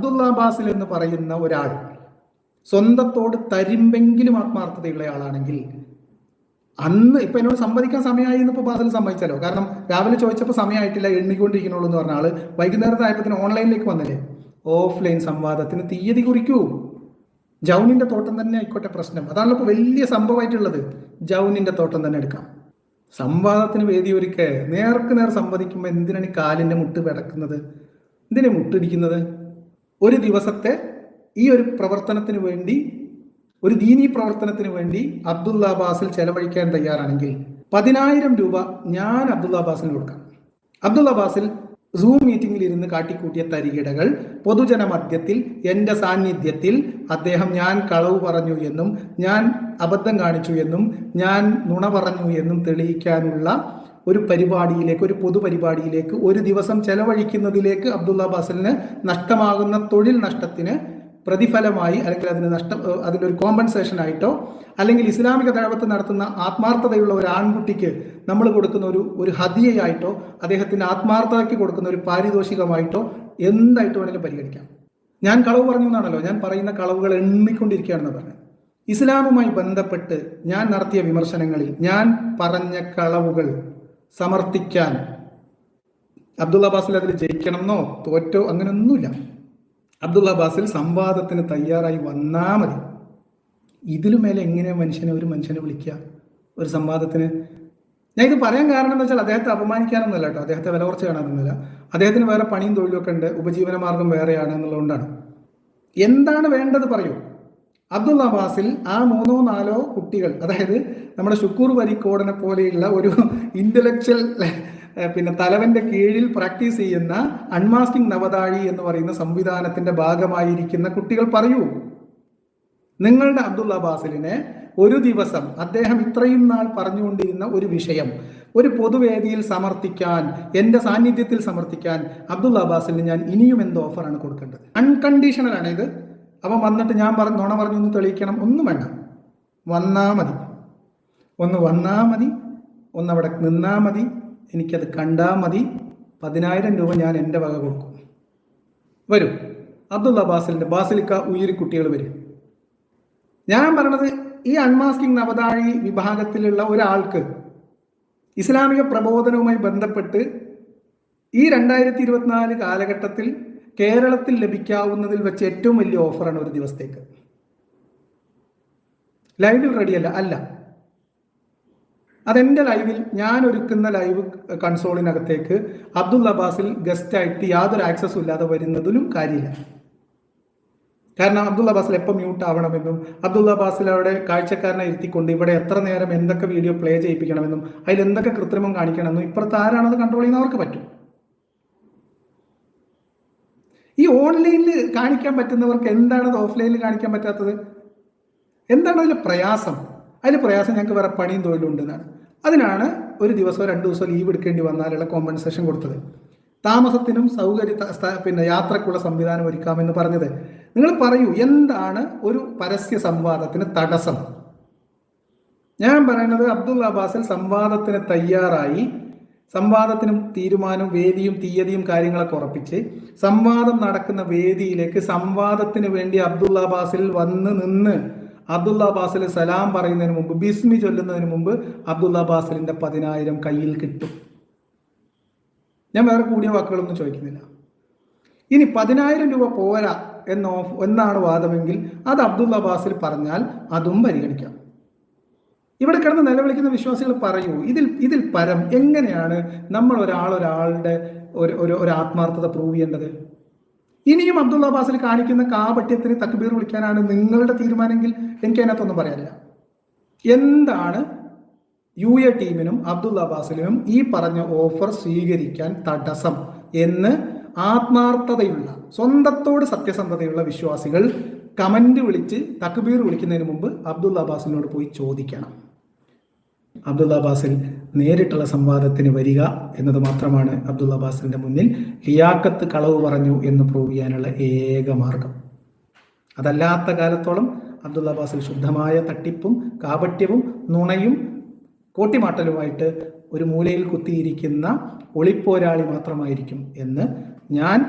അബ്ദുള്ള ബാസിൽ എന്ന് പറയുന്ന ഒരാൾ സ്വന്തത്തോട് തരിമ്പെങ്കിലും ആത്മാർത്ഥതയുള്ള ആളാണെങ്കിൽ അന്ന് ഇപ്പൊ എന്നോട് സംവദിക്കാൻ സമയമായി എന്നിപ്പോ ബാസിൽ സമ്മതിച്ചല്ലോ. കാരണം രാവിലെ ചോദിച്ചപ്പോൾ സമയമായിട്ടില്ല, എണ്ണിക്കൊണ്ടിരിക്കണുള്ളൂ എന്ന് പറഞ്ഞ ആള് വൈകുന്നേരത്തെ ആയപ്പത്തിന് ഓൺലൈനിലേക്ക് വന്നില്ലേ. ഓഫ്ലൈൻ സംവാദത്തിന് തീയതി കുറിക്കൂ. ജൗനിന്റെ തോട്ടം തന്നെ ആയിക്കോട്ടെ പ്രശ്നം. അതാണല്ലോ ഇപ്പൊ വലിയ സംഭവമായിട്ടുള്ളത്. ജൗനിന്റെ തോട്ടം തന്നെ എടുക്കാം. സംവാദത്തിന് വേദി ഒരുക്കെ നേർക്ക് നേർ സംവദിക്കുമ്പോൾ എന്തിനാണ് ഈ കാലിന്റെ മുട്ട് പിടക്കുന്നത്, എന്തിനാ മുട്ടിടിക്കുന്നത്? ഒരു ദിവസത്തെ ഈ ഒരു പ്രവർത്തനത്തിന് വേണ്ടി, ഒരു ദീനീ പ്രവർത്തനത്തിന് വേണ്ടി അബ്ദുള്ള ബാസിൽ ചെലവഴിക്കാൻ തയ്യാറാണെങ്കിൽ 10,000 രൂപ ഞാൻ അബ്ദുള്ള ബാസിന് കൊടുക്കാം. അബ്ദുള്ള ബാസിൽ സൂം മീറ്റിംഗിൽ ഇരുന്ന് കാട്ടിക്കൂട്ടിയ തരികിടകൾ പൊതുജന മധ്യത്തിൽ എൻ്റെ സാന്നിധ്യത്തിൽ അദ്ദേഹം ഞാൻ കളവ് പറഞ്ഞു എന്നും ഞാൻ അബദ്ധം കാണിച്ചു എന്നും ഞാൻ നുണ പറഞ്ഞു എന്നും തെളിയിക്കാനുള്ള ഒരു പരിപാടിയിലേക്ക്, ഒരു പൊതുപരിപാടിയിലേക്ക് ഒരു ദിവസം ചെലവഴിക്കുന്നതിലേക്ക് അബ്ദുള്ള ബാസിലിന് നഷ്ടമാകുന്ന തൊഴിൽ നഷ്ടത്തിന് പ്രതിഫലമായി, അല്ലെങ്കിൽ അതിനൊരു കോമ്പൻസേഷൻ ആയിട്ടോ, അല്ലെങ്കിൽ ഇസ്ലാമിക ദഅവത്ത് നടത്തുന്ന ആത്മാർത്ഥതയുള്ള ഒരു ആൺകുട്ടിക്ക് നമ്മൾ കൊടുക്കുന്ന ഒരു ഹദിയയായിട്ടോ, അദ്ദേഹത്തിന്റെ ആത്മാർത്ഥതയ്ക്ക് കൊടുക്കുന്ന ഒരു പാരിതോഷികമായിട്ടോ എന്തായിട്ട് വേണമെങ്കിലും പരിഗണിക്കാം. ഞാൻ കളവ് പറഞ്ഞു എന്നാണല്ലോ, ഞാൻ പറയുന്ന കളവുകൾ എണ്ണിക്കൊണ്ടിരിക്കുകയാണെന്ന് പറഞ്ഞത്. ഇസ്ലാമുമായി ബന്ധപ്പെട്ട് ഞാൻ നടത്തിയ വിമർശനങ്ങളിൽ ഞാൻ പറഞ്ഞ കളവുകൾ സമർത്ഥിക്കാൻ അബ്ദുള്ള ബാസിൽ അതിൽ ജയിക്കണമെന്നോ തോറ്റോ അങ്ങനെയൊന്നുമില്ല. അബ്ദുള്ള ബാസിൽ സംവാദത്തിന് തയ്യാറായി വന്നാൽ മതി. ഇതിനു മേലെ എങ്ങനെയാണ് ഒരു മനുഷ്യനെ വിളിക്കുക ഒരു സംവാദത്തിന്? ഞാൻ ഇത് പറയാൻ കാരണം എന്ന് വെച്ചാൽ അദ്ദേഹത്തെ അപമാനിക്കാനൊന്നുമല്ല കേട്ടോ, അദ്ദേഹത്തെ വില കുറച്ച് കാണാനൊന്നുമില്ല. അദ്ദേഹത്തിന് വേറെ പണിയും തൊഴിലും ഒക്കെ ഉണ്ട്, ഉപജീവന മാർഗം വേറെയാണ് എന്നുള്ളതുകൊണ്ടാണ്. എന്താണ് വേണ്ടത് പറയൂ. അബ്ദുള്ള ബാസിൽ ആ 3-4 കുട്ടികൾ, അതായത് നമ്മുടെ ഷുക്കൂർ വരിക്കോടനെ പോലെയുള്ള ഒരു ഇന്റലക്ച്വൽ തലവന്റെ കീഴിൽ പ്രാക്ടീസ് ചെയ്യുന്ന അൺമാസ്കിംഗ് നവതാഴി എന്ന് പറയുന്ന സംവിധാനത്തിന്റെ ഭാഗമായിരിക്കുന്ന കുട്ടികൾ പറയൂ, നിങ്ങളുടെ അബ്ദുള്ള ബാസിലിനെ ഒരു ദിവസം അദ്ദേഹം ഇത്രയും നാൾ പറഞ്ഞുകൊണ്ടിരുന്ന ഒരു വിഷയം ഒരു പൊതുവേദിയിൽ സമർത്ഥിക്കാൻ, എൻ്റെ സാന്നിധ്യത്തിൽ സമർത്ഥിക്കാൻ അബ്ദുള്ള ബാസിലിന് ഞാൻ ഇനിയും എന്ത് ഓഫറാണ് കൊടുക്കേണ്ടത്? അൺകണ്ടീഷണൽ ആണ് ഇത്. അവൻ വന്നിട്ട് ഞാൻ നുണ പറഞ്ഞു ഒന്ന് തെളിയിക്കണം ഒന്നും വേണ്ട, വന്നാ മതി, ഒന്ന് വന്നാ മതി, ഒന്നവിടെ നിന്നാ മതി, എനിക്കത് കണ്ടാ മതി. 10,000 രൂപ ഞാൻ എൻ്റെ വക കൊടുക്കും. വരും അബ്ദുള്ള ബാസിലിന്റെ ബാസിലിക്ക ഉയിരി കുട്ടികൾ വരും. ഞാൻ പറഞ്ഞത് ഈ അൺമാസ്കിംഗ് നവതാഴി വിഭാഗത്തിലുള്ള ഒരാൾക്ക് ഇസ്ലാമിക പ്രബോധനവുമായി ബന്ധപ്പെട്ട് ഈ 2024 കാലഘട്ടത്തിൽ കേരളത്തിൽ ലഭിക്കാവുന്നതിൽ വെച്ച് ഏറ്റവും വലിയ ഓഫറാണ് ഒരു ദിവസത്തേക്ക്. ലൈവിൽ റെഡിയല്ല അല്ല, അതെൻ്റെ ലൈവിൽ ഞാൻ ഒരുക്കുന്ന ലൈവ് കൺസോളിനകത്തേക്ക് അബ്ദുള്ള ബാസിൽ ഗസ്റ്റായിട്ട് യാതൊരു ആക്സസും ഇല്ലാതെ വരുന്നതിലും കാര്യമില്ല. കാരണം അബ്ദുള്ള ബാസിൽ എപ്പോൾ മ്യൂട്ട് ആവണമെന്നും അബ്ദുള്ള ബാസിൽ അവിടെ കാഴ്ചക്കാരനെ ഇരുത്തിക്കൊണ്ട് ഇവിടെ എത്ര നേരം എന്തൊക്കെ വീഡിയോ പ്ലേ ചെയ്യിപ്പിക്കണമെന്നും അതിൽ എന്തൊക്കെ കൃത്രിമം കാണിക്കണമെന്നും ഇപ്പുറത്ത് ആരാണത് കൺട്രോൾ ചെയ്യുന്നവർക്ക് പറ്റും. ഈ ഓൺലൈനിൽ കാണിക്കാൻ പറ്റുന്നവർക്ക് എന്താണത് ഓഫ്ലൈനിൽ കാണിക്കാൻ പറ്റാത്തത്? എന്താണ് അതിൽ പ്രയാസം? അതിൽ പ്രയാസം ഞങ്ങൾക്ക് വേറെ പണിയും തൊഴിലും ഉണ്ടെന്നാണ്. അതിനാണ് ഒരു ദിവസമോ 2 ദിവസമോ ലീവ് എടുക്കേണ്ടി വന്നാലുള്ള കോമ്പൻസേഷൻ കൊടുത്തത്. താമസത്തിനും യാത്രക്കുള്ള സംവിധാനം ഒരുക്കാമെന്ന് പറഞ്ഞത്. നിങ്ങൾ പറയൂ, എന്താണ് ഒരു പരസ്യ സംവാദത്തിന് തടസ്സം? ഞാൻ പറയുന്നത് അബ്ദുള്ള ബാസിൽ സംവാദത്തിന് തയ്യാറായി, സംവാദത്തിനും തീരുമാനവും വേദിയും തീയതിയും കാര്യങ്ങളൊക്കെ ഉറപ്പിച്ച് സംവാദം നടക്കുന്ന വേദിയിലേക്ക് സംവാദത്തിന് വേണ്ടി അബ്ദുള്ള ബാസിൽ വന്ന് നിന്ന് അബ്ദുള്ള ബാസിൽ സലാം പറയുന്നതിന് മുമ്പ്, ബിസ്മി ചൊല്ലുന്നതിന് മുമ്പ് അബ്ദുള്ള ബാസിലിന്റെ 10,000 കയ്യിൽ കിട്ടും. ഞാൻ വേറെ കൂടിയ വാക്കുകളൊന്നും ചോദിക്കുന്നില്ല. ഇനി 10,000 രൂപ പോരാ എന്നാണ് വാദമെങ്കിൽ അത് അബ്ദുള്ള ബാസിൽ പറഞ്ഞാൽ അതും പരിഗണിക്കാം. ഇവിടെ കിടന്ന് നിലവിളിക്കുന്ന വിശ്വാസികൾ പറയൂ, ഇതിൽ പരം എങ്ങനെയാണ് നമ്മൾ ഒരാളുടെ ഒരു ആത്മാർത്ഥത പ്രൂവ് ചെയ്യേണ്ടത്? ഇനിയും അബ്ദുള്ള ബാസിൽ കാണിക്കുന്ന കാപട്യത്തിന് തക്ബീർ വിളിക്കാനാണ് നിങ്ങളുടെ തീരുമാനമെങ്കിൽ എനിക്ക് അതിനകത്തൊന്നും പറയാനില്ല. എന്താണ് UA ടീമിനും അബ്ദുള്ള ബാസിലിനും ഈ പറഞ്ഞ ഓഫർ സ്വീകരിക്കാൻ തടസ്സം എന്ന് ആത്മാർത്ഥതയുള്ള, സ്വന്തത്തോട് സത്യസന്ധതയുള്ള വിശ്വാസികൾ കമന്റ് വിളിച്ച് തക്ബീർ വിളിക്കുന്നതിന് മുമ്പ് അബ്ദുള്ള ബാസിലിനോട് പോയി ചോദിക്കണം. അബ്ദുള്ള ബാസിൽ നേരിട്ടുള്ള സംവാദത്തിന് വരിക എന്നത് മാത്രമാണ് അബ്ദുള്ള ബാസിലിന്റെ മുന്നിൽ ലിയാക്കത്ത് കളവ് പറഞ്ഞു എന്ന് പ്രൂവ് ചെയ്യാനുള്ള ഏക മാർഗം. അതല്ലാത്ത കാലത്തോളം അബ്ദുള്ള ബാസിൽ ശുദ്ധമായ തട്ടിപ്പും കാപട്യവും നുണയും കോട്ടിമാട്ടലുമായിട്ട് ഒരു മൂലയിൽ കുത്തിയിരിക്കുന്ന ഒളിപ്പോരാളി മാത്രമായിരിക്കും എന്ന് ഞാൻ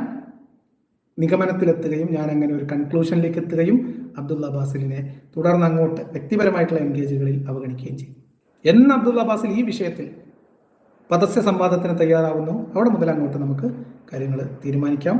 നിഗമനത്തിലെത്തുകയും ഞാൻ അങ്ങനെ ഒരു കൺക്ലൂഷനിലേക്ക് എത്തുകയും അബ്ദുള്ള ബാസിലിനെ തുടർന്ന് അങ്ങോട്ട് വ്യക്തിപരമായിട്ടുള്ള എൻഗേജുകളിൽ അവഗണിക്കുകയും ചെയ്യും. എന്ന് അബ്ദുള്ള ബാസിൽ ഈ വിഷയത്തിൽ പരസ്യ സംവാദത്തിന് തയ്യാറാവുന്നു, അവിടെ മുതൽ അങ്ങോട്ട് നമുക്ക് കാര്യങ്ങൾ തീരുമാനിക്കാം.